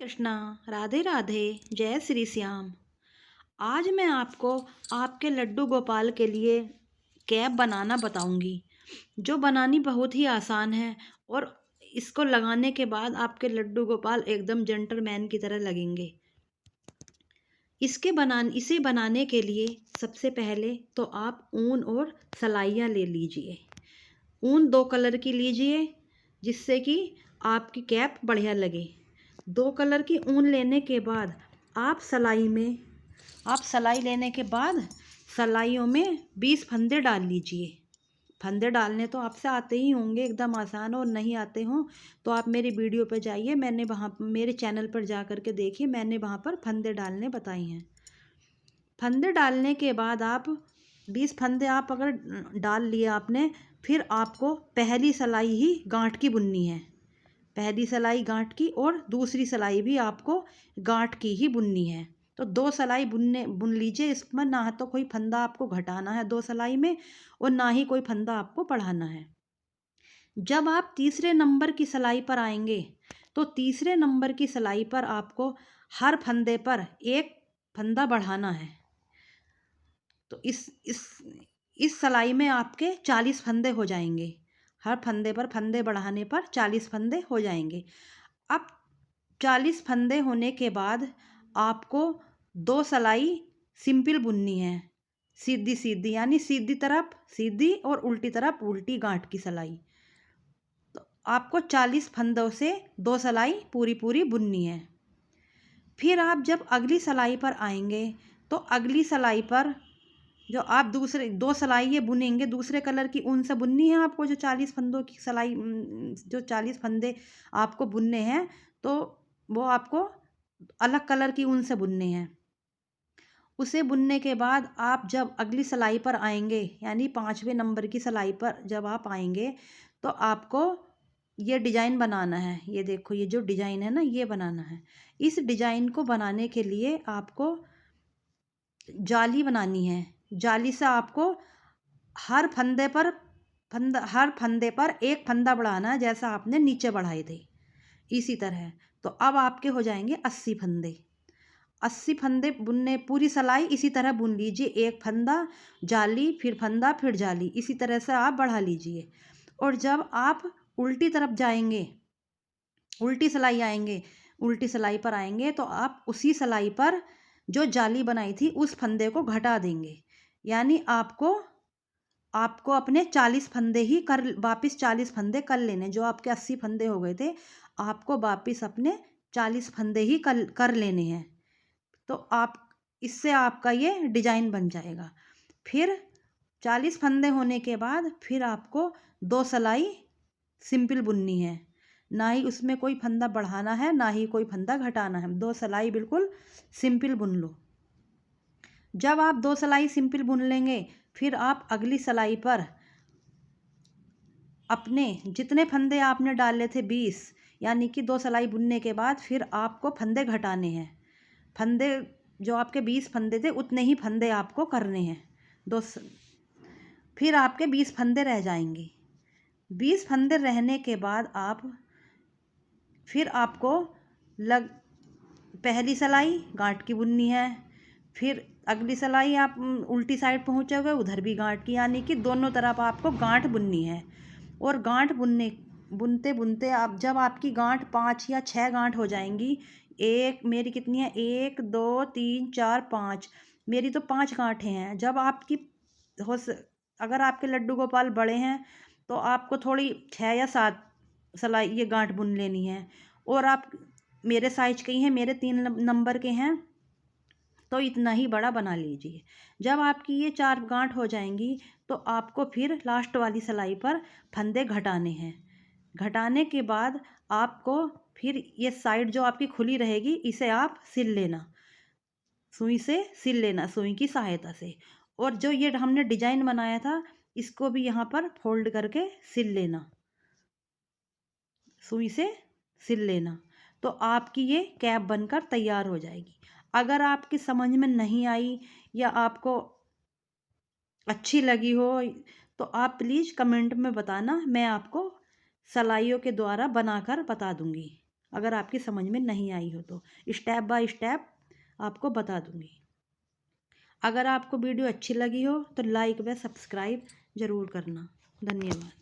कृष्णा। राधे राधे। जय श्री श्याम। आज मैं आपको आपके लड्डू गोपाल के लिए कैप बनाना बताऊंगी, जो बनानी बहुत ही आसान है। और इसको लगाने के बाद आपके लड्डू गोपाल एकदम जेंटलमैन की तरह लगेंगे। इसे बनाने के लिए सबसे पहले तो आप ऊन और सलाइयाँ ले लीजिए। ऊन 2 कलर की लीजिए, जिससे कि आपकी कैप बढ़िया लगे। 2 कलर की ऊन लेने के बाद आप सलाई लेने के बाद सलाइयों में 20 फंदे डाल लीजिए। फंदे डालने तो आपसे आते ही होंगे, एकदम आसान। और नहीं आते हों तो आप मेरी वीडियो पर जाइए, मैंने वहाँ मेरे चैनल पर जा कर के देखिए, मैंने वहाँ पर फंदे डालने बताए हैं। फंदे डालने के बाद आप 20 फंदे आप अगर डाल लिए आपने, फिर आपको पहली सलाई ही गांठ की बुननी है। पहली सलाई गांठ की और दूसरी सलाई भी आपको गांठ की ही बुननी है। तो 2 सलाई बुन लीजिए। इसमें ना तो कोई फंदा आपको घटाना है 2 सलाई में, और ना ही कोई फंदा आपको बढ़ाना है। जब आप तीसरे नंबर की सलाई पर आएंगे, तो तीसरे नंबर की सलाई पर आपको हर फंदे पर एक फंदा बढ़ाना है। तो इस सलाई में आपके 40 फंदे हो जाएंगे। हर फंदे पर फंदे बढ़ाने पर 40 फंदे हो जाएंगे। अब 40 फंदे होने के बाद आपको 2 सलाई सिंपल बुननी है, सीधी सीधी, यानी सीधी तरफ सीधी और उल्टी तरफ उल्टी गांठ की सलाई। तो आपको 40 फंदों से 2 सलाई पूरी पूरी बुननी है। फिर आप जब अगली सलाई पर आएंगे, तो अगली सलाई पर जो आप दूसरे 2 सलाई ये बुनेंगे, दूसरे कलर की ऊन से बुननी है आपको। जो 40 फंदों की सलाई, जो 40 फंदे आपको बुनने हैं, तो वो आपको अलग कलर की ऊन से बुनने हैं। उसे बुनने के बाद आप जब अगली सलाई पर आएंगे, यानी 5वें नंबर की सलाई पर जब आप आएंगे, तो आपको ये डिजाइन बनाना है। ये देखो, ये जो डिजाइन है ना, ये बनाना है। इस डिजाइन को बनाने के लिए आपको जाली बनानी है। जाली से आपको हर फंदे पर एक फंदा बढ़ाना है, जैसा आपने नीचे बढ़ाए थे इसी तरह। तो अब आपके हो जाएंगे 80 फंदे। 80 फंदे बुनने, पूरी सलाई इसी तरह बुन लीजिए। एक फंदा, जाली, फिर फंदा, फिर जाली, इसी तरह से आप बढ़ा लीजिए। और जब आप उल्टी तरफ जाएंगे, उल्टी सलाई आएंगे, उल्टी सलाई पर आएंगे, तो आप उसी सलाई पर जो जाली बनाई थी उस फंदे को घटा देंगे। यानी आपको आपको अपने 40 फंदे ही कर वापिस 40 फंदे कर लेने। जो आपके 80 फंदे हो गए थे, आपको वापिस अपने 40 फंदे ही कर लेने हैं। तो आप इससे आपका ये डिजाइन बन जाएगा। फिर 40 फंदे होने के बाद फिर आपको 2 सलाई सिंपल बुननी है। ना ही उसमें कोई फंदा बढ़ाना है, ना ही कोई फंदा घटाना है। 2 सलाई बिल्कुल सिंपल बुन लो। जब आप 2 सलाई सिंपल बुन लेंगे, फिर आप अगली सलाई पर अपने जितने फंदे आपने डाले थे 20, यानी कि 2 सलाई बुनने के बाद फिर आपको फंदे घटाने हैं। फंदे जो आपके 20 फंदे थे, उतने ही फंदे आपको करने हैं। फिर आपके 20 फंदे रह जाएंगे। 20 फंदे रहने के बाद फिर आपको पहली सलाई गांठ की बुननी है। फिर अगली सलाई आप उल्टी साइड पहुंचोगे, उधर भी गांठ की, यानी कि दोनों तरफ आपको गांठ बुननी है। और गांठ बुनते बुनते आप जब आपकी गांठ 5 या 6 गांठ हो जाएंगी, मेरी कितनी है, 1 2 3 4 5, मेरी तो 5 गांठें हैं। जब आपकी अगर आपके लड्डू गोपाल बड़े हैं, तो आपको थोड़ी 6 या 7 सलाई ये गांठ बुन लेनी है। और आप मेरे साइज के ही हैं, मेरे 3 नंबर के हैं, तो इतना ही बड़ा बना लीजिए। जब आपकी ये 4 गांठ हो जाएंगी, तो आपको फिर लास्ट वाली सलाई पर फंदे घटाने हैं। घटाने के बाद आपको फिर ये साइड जो आपकी खुली रहेगी, इसे आप सिल लेना, सुई से सिल लेना, सुई की सहायता से। और जो ये हमने डिजाइन बनाया था, इसको भी यहाँ पर फोल्ड करके सिल लेना, सुई से सिल लेना। तो आपकी ये कैप बनकर तैयार हो जाएगी। अगर आपकी समझ में नहीं आई या आपको अच्छी लगी हो, तो आप प्लीज़ कमेंट में बताना, मैं आपको सलाइयों के द्वारा बनाकर बता दूंगी। अगर आपकी समझ में नहीं आई हो तो स्टेप बाय स्टेप आपको बता दूँगी। अगर आपको वीडियो अच्छी लगी हो तो लाइक व सब्सक्राइब ज़रूर करना। धन्यवाद।